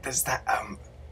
there's that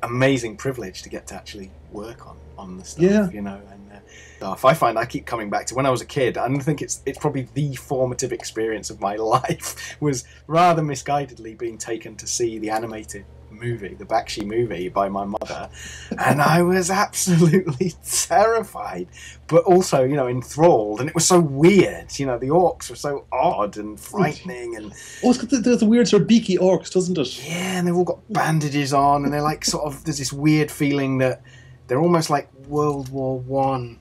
amazing privilege to get to actually work on the stuff, Yeah. you know, and stuff. I find I keep coming back to when I was a kid. I think it's probably the formative experience of my life was rather misguidedly being taken to see the animated movie, the Bakshi movie by my mother, and I was absolutely terrified, but also, you know, enthralled, and it was so weird. You know, the orcs were so odd and frightening, and oh, it's got there's the weird sort of beaky orcs, doesn't it? yeah, and they've all got bandages on, and they're like sort of, there's this weird feeling that they're almost like World War One,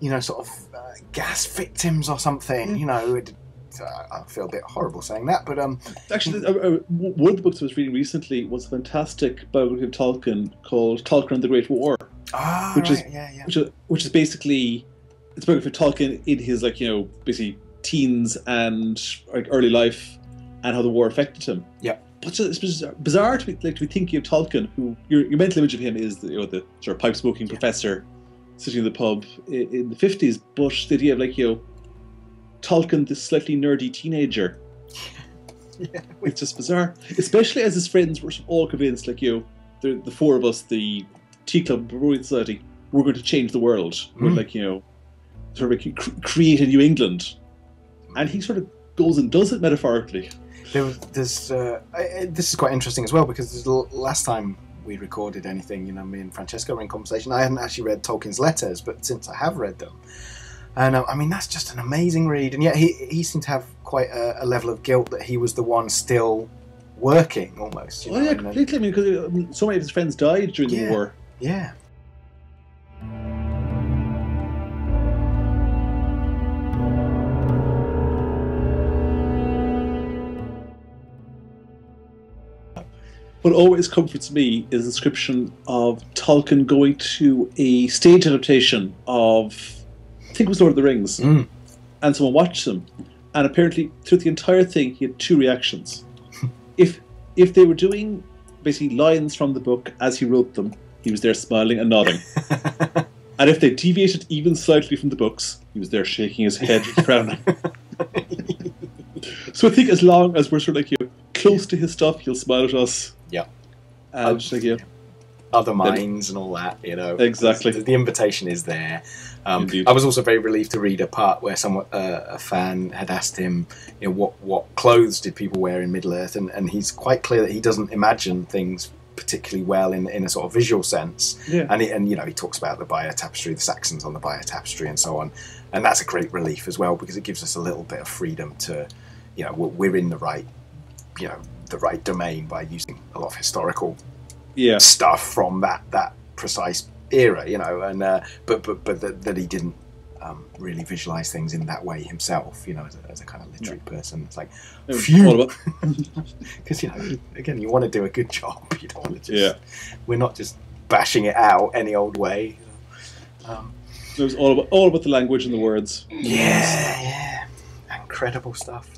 you know, sort of gas victims or something. You know, I feel a bit horrible saying that, but actually, one of the books I was reading recently was a fantastic biography of Tolkien called Tolkien and the Great War, which is basically it's a biography of Tolkien in his, like, you know, basically teens and like early life and how the war affected him. Yeah. But it's bizarre to be thinking of Tolkien, who your mental image of him is the, you know, the sort of pipe smoking professor sitting in the pub in the 50s, but the idea of, like, you know, Tolkien, this slightly nerdy teenager. Yeah, it's just bizarre. Especially as his friends were all convinced, like, you know, the four of us, the Tea Club Brewing Society, we're going to change the world. We're, like, you know, sort of create a New England. And he sort of goes and does it metaphorically. This is quite interesting as well, because the last time we recorded anything, you know, me and Francesco were in conversation. I hadn't actually read Tolkien's letters, but since I have read them, and I mean, that's just an amazing read. And yet he seemed to have quite a level of guilt that he was the one still working, almost. You know? Yeah, completely. I mean, because so many of his friends died during the war. Yeah. What always comforts me is the description of Tolkien going to a stage adaptation of, I think it was Lord of the Rings, and someone watched him, and apparently through the entire thing he had two reactions. If they were doing basically lines from the book as he wrote them, he was there smiling and nodding. And if they deviated even slightly from the books, he was there shaking his head and frowning. So I think as long as we're sort of, like, you know, close to his stuff, he'll smile at us. Yeah. Like, you know, other minds and all that, you know. Exactly. The invitation is there. I was also very relieved to read a part where a fan had asked him, you know, what clothes did people wear in Middle-earth, and he's quite clear that he doesn't imagine things particularly well in a sort of visual sense. Yeah. And you know, he talks about the Bayeux Tapestry, the Saxons on the Bayeux Tapestry, and so on. And that's a great relief as well, because it gives us a little bit of freedom to, you know, we're in the right, you know, the right domain by using a lot of historical stuff from that precise era, you know, and but that he didn't really visualize things in that way himself, you know, as a kind of literary person. It's like, phew, because, you know, again, you want to do a good job. You don't want to just, we're not just bashing it out any old way. It was all about the language and the words. Yeah, incredible stuff.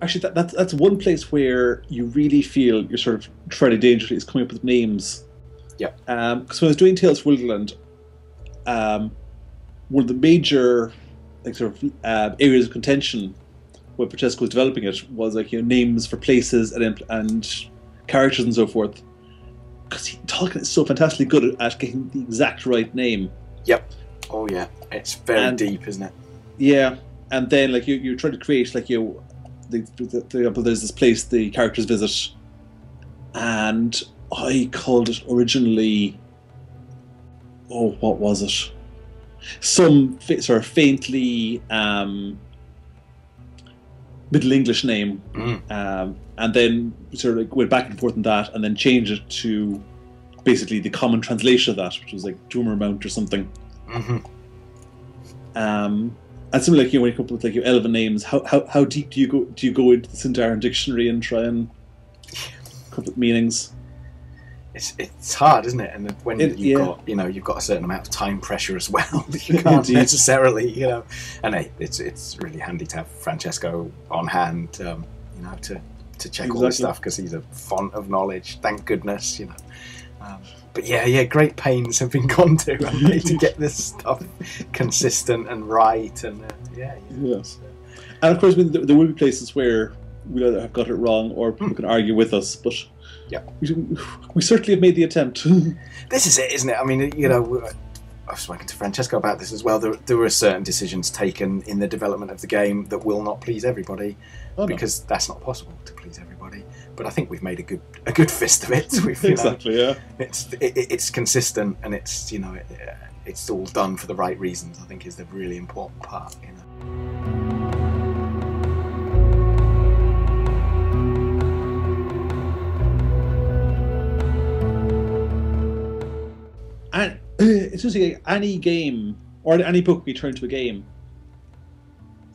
Actually, that's one place where you really feel you're sort of treading dangerously, is coming up with names. Yeah. Because when I was doing Tales from Wilderland, one of the major, like, sort of areas of contention when Francesco was developing it was, like, you know, names for places and characters and so forth. Because Tolkien is so fantastically good at getting the exact right name. Yep. Oh yeah, it's very deep, isn't it? Yeah, and then, like, you're trying to create, like, you know, there's this place the characters visit, and I called it originally, what was it? Some sort of faintly Middle English name, and then sort of, like, went back and forth on that, and then changed it to basically the common translation of that, which was like Doomer or something. And similarly, like, you know, when you come up with, like, your elven names, how deep do you go into the Sindarin dictionary and try and come up with meanings? It's hard, isn't it? And when you've got a certain amount of time pressure as well, you can't necessarily, you know. And hey, it's really handy to have Francesco on hand, you know, to check all this stuff, because he's a font of knowledge. Thank goodness, you know. But yeah, great pains have been gone to, haven't they, to get this stuff consistent and right, and yes. And of course, there will be places where we either have got it wrong or people can argue with us, but we certainly have made the attempt. This is it, isn't it? I mean, I've spoken to Francesco about this as well. There were certain decisions taken in the development of the game that will not please everybody, because that's not possible to please everybody. But I think we've made a good fist of it. Exactly, yeah. It's consistent, and it's it's all done for the right reasons. I think is the really important part. And it's just like any game or any book we turn to a game,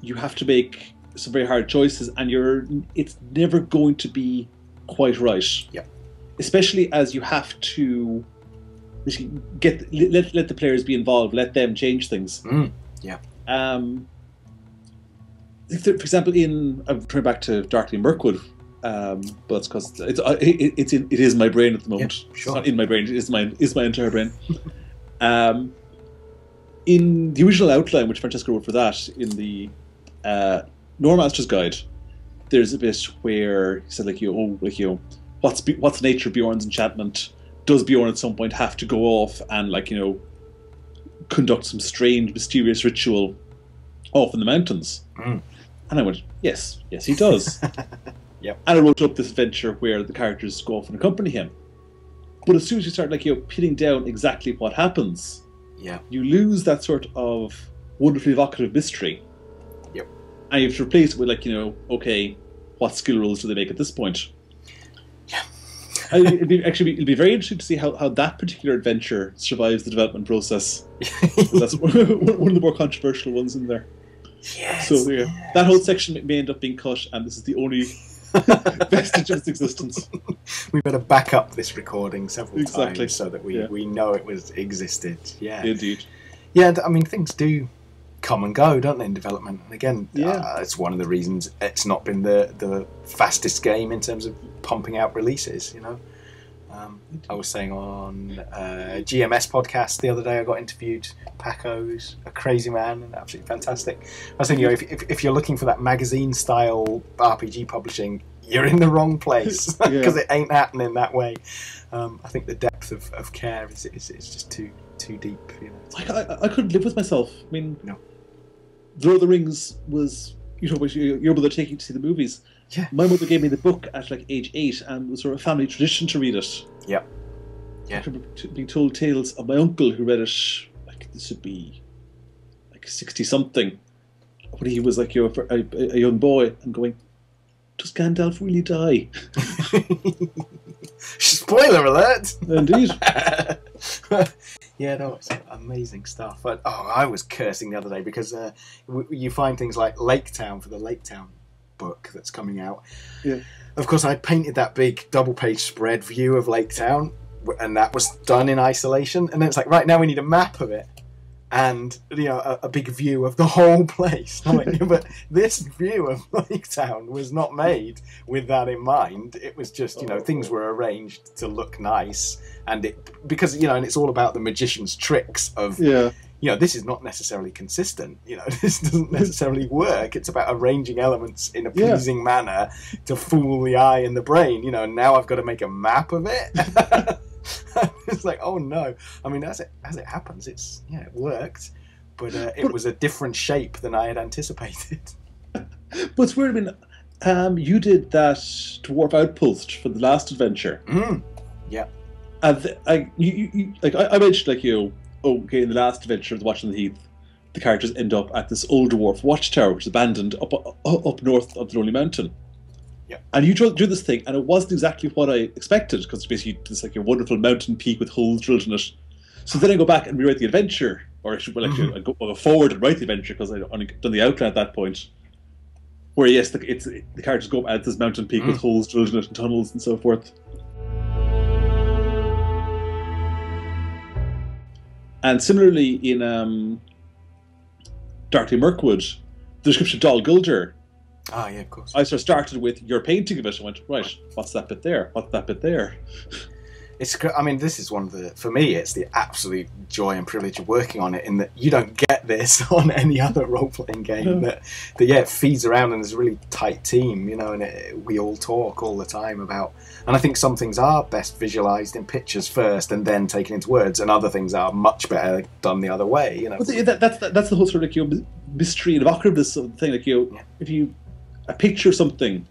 you have to make some very hard choices, and it's never going to be quite right. Yeah. Especially as you have to let the players be involved, let them change things. Yeah. For example, I'm turning back to Darkly Mirkwood, but it's because it is my brain at the moment. Yeah, sure. It's not in my brain; it is my entire brain. In the original outline, which Francesco wrote for that, in the Normaster's Guide, there's a bit where he said, what's the nature of Bjorn's enchantment? Does Bjorn at some point have to go off and conduct some strange, mysterious ritual off in the mountains? And I went, yes, he does. Yep. And I wrote up this adventure where the characters go off and accompany him. But as soon as you start pinning down exactly what happens, you lose that sort of wonderfully evocative mystery. Yep. And you have to replace it with okay, what skill rolls do they make at this point? Yeah. It'll be very interesting to see how that particular adventure survives the development process. That's one of the more controversial ones in there. Yes. So that whole section may end up being cut, and this is the only vestige of its existence. We better back up this recording several times so that we know it existed. Yeah, indeed. Yeah, I mean, things do come and go, don't they, in development? And again, it's one of the reasons it's not been the fastest game in terms of pumping out releases. I was saying on GMS podcast the other day, I got interviewed. Paco's a crazy man and absolutely fantastic. I was thinking, if you're looking for that magazine style RPG publishing, you're in the wrong place, because it ain't happening that way. I think the depth of care is just too deep. I couldn't live with myself. I mean, no. The Lord of the Rings was your mother taking to see the movies. Yeah. My mother gave me the book at age 8, and it was sort of a family tradition to read it. Yeah. I remember being told tales of my uncle who read it. This would be 60-something, when he was a young boy, and going, does Gandalf really die? Spoiler alert! Indeed. Yeah, no, it's amazing stuff. But I was cursing the other day because you find things like Lake Town for the Lake Town book that's coming out. Yeah. Of course, I painted that big double-page spread view of Lake Town, and that was done in isolation. And then it's like, right, now we need a map of it. And a big view of the whole place. I'm like, but this view of Lake Town was not made with that in mind. It was just things were arranged to look nice, and because and it's all about the magician's tricks of this is not necessarily consistent. This doesn't necessarily work. It's about arranging elements in a pleasing manner to fool the eye and the brain. And now I've got to make a map of it. It's like, oh no! I mean, as it happens, it worked, but it was a different shape than I had anticipated. But it's weird. I mean, you did that Dwarf Outpost for the last adventure. Yeah. And I mentioned in the last adventure of the Watch on the Heath, the characters end up at this old dwarf watchtower, which is abandoned up north of the Lonely Mountain. Yeah. And you do this thing, and it wasn't exactly what I expected, because it's basically this a wonderful mountain peak with holes drilled in it. So then I go back and rewrite the adventure, or I go forward and write the adventure, because I'd only done the outline at that point. Where the characters go up at this mountain peak with holes drilled in it and tunnels and so forth. And similarly in Darkly Mirkwood, the description of Dol Guldur. Ah, yeah, of course. I sort of started with your painting of it and went, right, what's that bit there? What's that bit there? I mean, this is one of the, for me, it's the absolute joy and privilege of working on it, in that you don't get this on any other role-playing game. That it feeds around, and there's a really tight team, you know, and we all talk all the time about, and I think some things are best visualised in pictures first and then taken into words, and other things are much better done the other way, you know. That's the whole sort of, you know, mystery and evocativeness of the thing. Like, you know, if you picture something,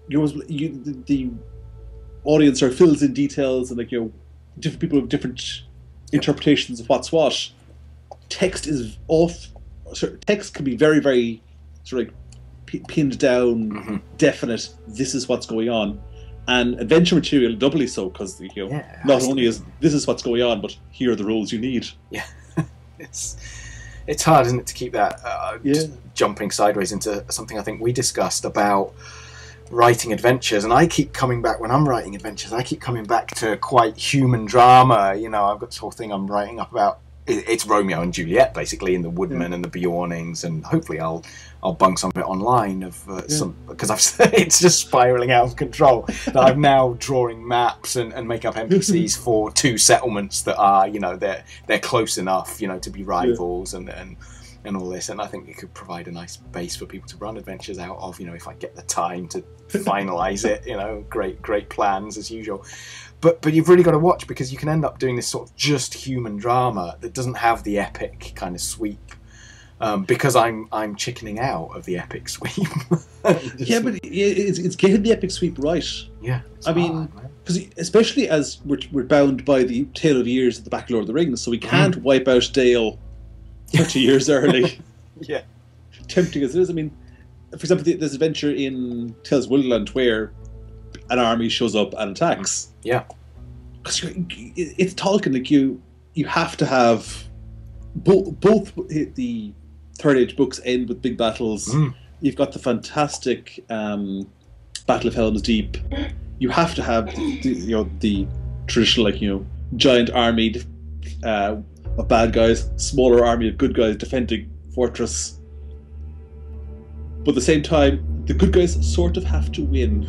the audience are filled in details, and, like, you know, different people have different interpretations of what's what. Text is text can be very, very sort of like pinned down, definite. This is what's going on, and adventure material doubly so, because, you know, not only is this is what's going on, but here are the rules you need. Yeah, it's hard, isn't it, to keep that jumping sideways into something I think we discussed about writing adventures, and I keep coming back, when I'm writing adventures, I keep coming back to quite human drama. You know, I've got this whole thing I'm writing up about, it's Romeo and Juliet, basically, in the Woodman and the Bjornings, and hopefully I'll bung some of it online of some, because it's just spiralling out of control. That I'm now drawing maps and make up NPCs for two settlements that are, you know, they're close enough, you know, to be rivals, and all this, and I think it could provide a nice base for people to run adventures out of, you know, if I get the time to finalise it, you know. Great plans as usual, but you've really got to watch, because you can end up doing this sort of just human drama that doesn't have the epic kind of sweep, because I'm chickening out of the epic sweep. But it's getting the epic sweep right. Yeah, I mean, because especially as we're bound by the Tale of Years at the back of Lord of the Rings, so we can't wipe out Dale 30 years early. Tempting as it is. I mean, for example, there's adventure in Tales from Wilderland where an army shows up and attacks. Yeah. Because it's Tolkien, like, you have to have both the Third Age books end with big battles. You've got the fantastic Battle of Helm's Deep. You have to have the traditional, like, you know, giant army of bad guys, smaller army of good guys defending fortress. But at the same time, the good guys sort of have to win.